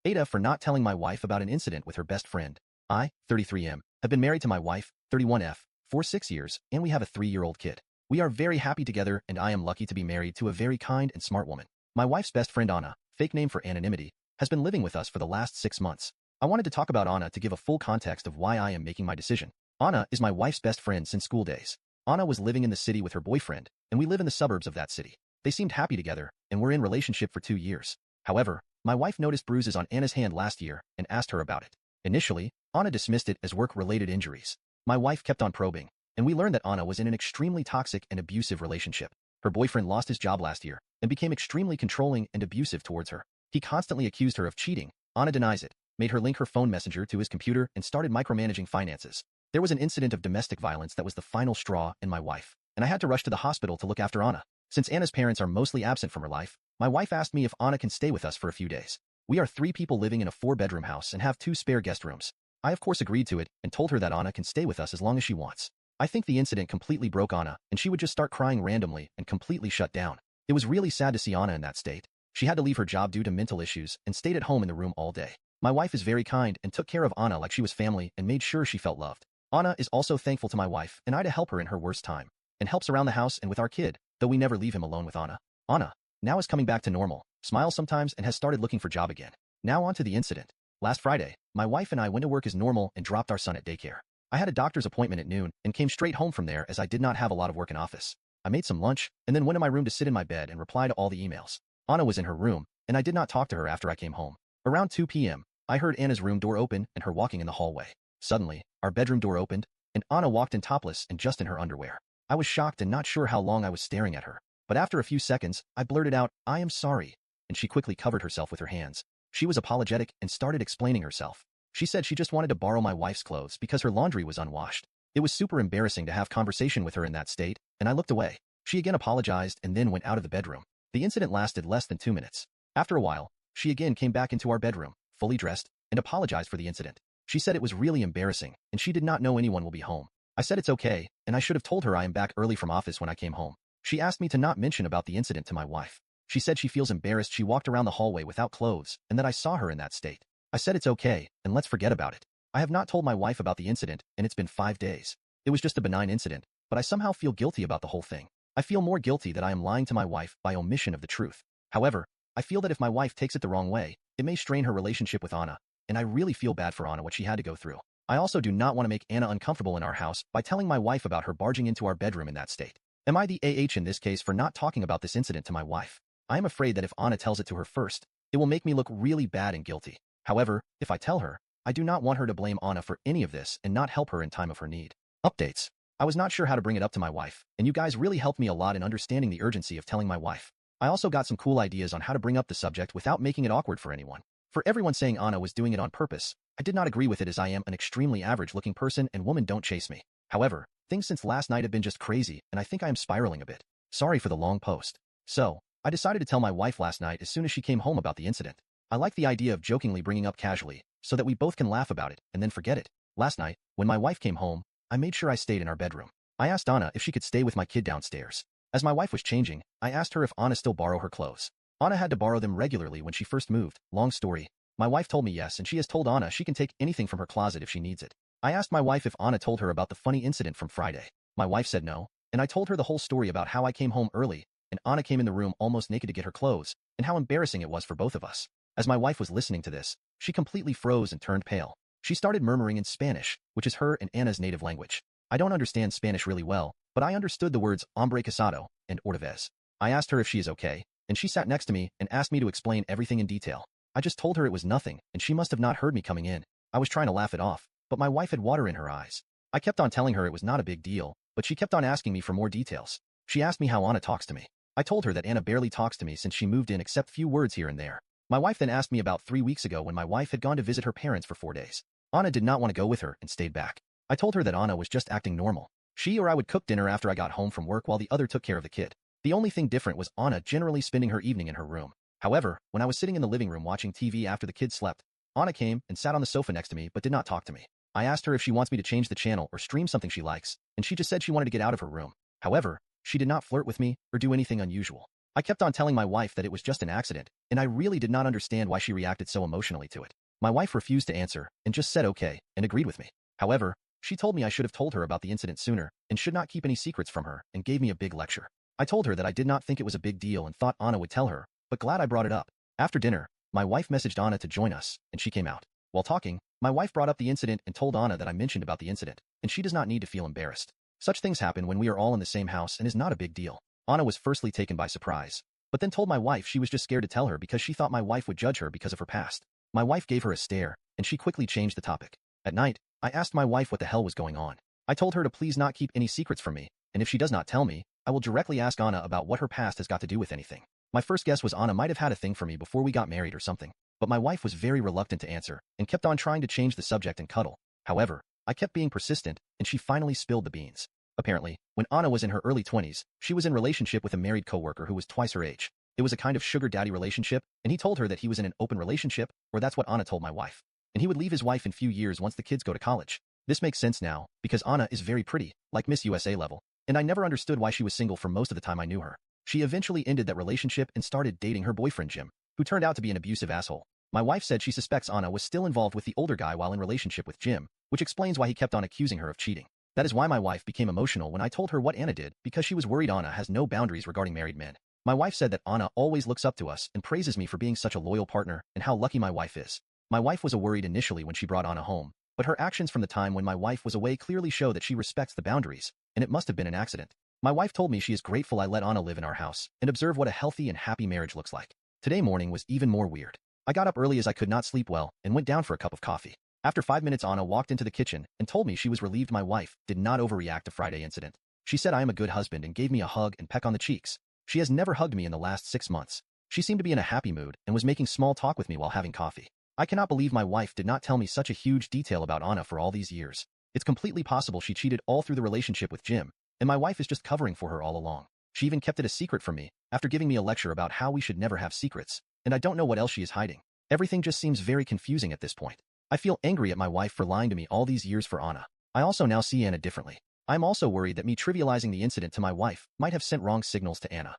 AITA for not telling my wife about an incident with her best friend. I, 33M, have been married to my wife, 31F, for 6 years, and we have a 3-year-old kid. We are very happy together, and I am lucky to be married to a very kind and smart woman. My wife's best friend Anna, fake name for anonymity, has been living with us for the last 6 months. I wanted to talk about Anna to give a full context of why I am making my decision. Anna is my wife's best friend since school days. Anna was living in the city with her boyfriend, and we live in the suburbs of that city. They seemed happy together, and were in relationship for 2 years. However, my wife noticed bruises on Anna's hand last year and asked her about it. Initially, Anna dismissed it as work-related injuries. My wife kept on probing, and we learned that Anna was in an extremely toxic and abusive relationship. Her boyfriend lost his job last year and became extremely controlling and abusive towards her. He constantly accused her of cheating. Anna denies it, made her link her phone messenger to his computer, and started micromanaging finances. There was an incident of domestic violence that was the final straw in my wife, and I had to rush to the hospital to look after Anna. Since Anna's parents are mostly absent from her life, my wife asked me if Anna can stay with us for a few days. We are 3 people living in a 4-bedroom house and have 2 spare guest rooms. I of course agreed to it and told her that Anna can stay with us as long as she wants. I think the incident completely broke Anna, and she would just start crying randomly and completely shut down. It was really sad to see Anna in that state. She had to leave her job due to mental issues and stayed at home in the room all day. My wife is very kind and took care of Anna like she was family and made sure she felt loved. Anna is also thankful to my wife and I to help her in her worst time, and helps around the house and with our kid, though we never leave him alone with Anna. Anna now is coming back to normal, smiles sometimes, and has started looking for job again. Now on to the incident. Last Friday, my wife and I went to work as normal and dropped our son at daycare. I had a doctor's appointment at noon and came straight home from there as I did not have a lot of work in office. I made some lunch and then went to my room to sit in my bed and reply to all the emails. Anna was in her room, and I did not talk to her after I came home. Around 2 p.m., I heard Anna's room door open and her walking in the hallway. Suddenly, our bedroom door opened, and Anna walked in topless and just in her underwear. I was shocked and not sure how long I was staring at her. But after a few seconds, I blurted out, "I am sorry," and she quickly covered herself with her hands. She was apologetic and started explaining herself. She said she just wanted to borrow my wife's clothes because her laundry was unwashed. It was super embarrassing to have conversation with her in that state, and I looked away. She again apologized and then went out of the bedroom. The incident lasted less than 2 minutes. After a while, she again came back into our bedroom, fully dressed, and apologized for the incident. She said it was really embarrassing, and she did not know anyone will be home. I said it's okay, and I should have told her I am back early from office when I came home. She asked me to not mention about the incident to my wife. She said she feels embarrassed she walked around the hallway without clothes and that I saw her in that state. I said it's okay, and let's forget about it. I have not told my wife about the incident, and it's been 5 days. It was just a benign incident, but I somehow feel guilty about the whole thing. I feel more guilty that I am lying to my wife by omission of the truth. However, I feel that if my wife takes it the wrong way, it may strain her relationship with Anna, and I really feel bad for Anna what she had to go through. I also do not want to make Anna uncomfortable in our house by telling my wife about her barging into our bedroom in that state. Am I the in this case for not talking about this incident to my wife? I am afraid that if Anna tells it to her first, it will make me look really bad and guilty. However, if I tell her, I do not want her to blame Anna for any of this and not help her in time of her need. Updates. I was not sure how to bring it up to my wife, and you guys really helped me a lot in understanding the urgency of telling my wife. I also got some cool ideas on how to bring up the subject without making it awkward for anyone. For everyone saying Anna was doing it on purpose, I did not agree with it as I am an extremely average-looking person and women don't chase me. However, things since last night have been just crazy, and I think I am spiraling a bit. Sorry for the long post. So, I decided to tell my wife last night as soon as she came home about the incident. I like the idea of jokingly bringing up casually, so that we both can laugh about it and then forget it. Last night, when my wife came home, I made sure I stayed in our bedroom. I asked Anna if she could stay with my kid downstairs. As my wife was changing, I asked her if Anna still borrow her clothes. Anna had to borrow them regularly when she first moved. Long story. My wife told me yes, and she has told Anna she can take anything from her closet if she needs it. I asked my wife if Anna told her about the funny incident from Friday. My wife said no, and I told her the whole story about how I came home early, and Anna came in the room almost naked to get her clothes, and how embarrassing it was for both of us. As my wife was listening to this, she completely froze and turned pale. She started murmuring in Spanish, which is her and Anna's native language. I don't understand Spanish really well, but I understood the words hombre casado and otra vez. I asked her if she is okay, and she sat next to me and asked me to explain everything in detail. I just told her it was nothing, and she must have not heard me coming in. I was trying to laugh it off, but my wife had water in her eyes. I kept on telling her it was not a big deal, but she kept on asking me for more details. She asked me how Anna talks to me. I told her that Anna barely talks to me since she moved in except few words here and there. My wife then asked me about 3 weeks ago when my wife had gone to visit her parents for 4 days. Anna did not want to go with her and stayed back. I told her that Anna was just acting normal. She or I would cook dinner after I got home from work while the other took care of the kid. The only thing different was Anna generally spending her evening in her room. However, when I was sitting in the living room watching TV after the kids slept, Anna came and sat on the sofa next to me but did not talk to me. I asked her if she wants me to change the channel or stream something she likes, and she just said she wanted to get out of her room. However, she did not flirt with me or do anything unusual. I kept on telling my wife that it was just an accident, and I really did not understand why she reacted so emotionally to it. My wife refused to answer and just said okay and agreed with me. However, she told me I should have told her about the incident sooner and should not keep any secrets from her and gave me a big lecture. I told her that I did not think it was a big deal and thought Anna would tell her, but glad I brought it up. After dinner, my wife messaged Anna to join us, and she came out. While talking, my wife brought up the incident and told Anna that I mentioned about the incident, and she does not need to feel embarrassed. Such things happen when we are all in the same house and is not a big deal. Anna was firstly taken by surprise, but then told my wife she was just scared to tell her because she thought my wife would judge her because of her past. My wife gave her a stare, and she quickly changed the topic. At night, I asked my wife what the hell was going on. I told her to please not keep any secrets from me, and if she does not tell me, I will directly ask Anna about what her past has got to do with anything. My first guess was Anna might have had a thing for me before we got married or something, but my wife was very reluctant to answer and kept on trying to change the subject and cuddle. However, I kept being persistent, and she finally spilled the beans. Apparently, when Anna was in her early 20s, she was in a relationship with a married coworker who was twice her age. It was a kind of sugar daddy relationship, and he told her that he was in an open relationship, or that's what Anna told my wife. And he would leave his wife in few years once the kids go to college. This makes sense now, because Anna is very pretty, like Miss USA level, and I never understood why she was single for most of the time I knew her. She eventually ended that relationship and started dating her boyfriend Jim, who turned out to be an abusive asshole. My wife said she suspects Anna was still involved with the older guy while in relationship with Jim, which explains why he kept on accusing her of cheating. That is why my wife became emotional when I told her what Anna did, because she was worried Anna has no boundaries regarding married men. My wife said that Anna always looks up to us and praises me for being such a loyal partner and how lucky my wife is. My wife was worried initially when she brought Anna home, but her actions from the time when my wife was away clearly show that she respects the boundaries, and it must have been an accident. My wife told me she is grateful I let Anna live in our house and observe what a healthy and happy marriage looks like. Today morning was even more weird. I got up early as I could not sleep well and went down for a cup of coffee. After 5 minutes, Anna walked into the kitchen and told me she was relieved my wife did not overreact to Friday incident. She said I am a good husband and gave me a hug and peck on the cheeks. She has never hugged me in the last 6 months. She seemed to be in a happy mood and was making small talk with me while having coffee. I cannot believe my wife did not tell me such a huge detail about Anna for all these years. It's completely possible she cheated all through the relationship with Jim, and my wife is just covering for her all along. She even kept it a secret from me after giving me a lecture about how we should never have secrets, and I don't know what else she is hiding. Everything just seems very confusing at this point. I feel angry at my wife for lying to me all these years for Anna. I also now see Anna differently. I'm also worried that me trivializing the incident to my wife might have sent wrong signals to Anna.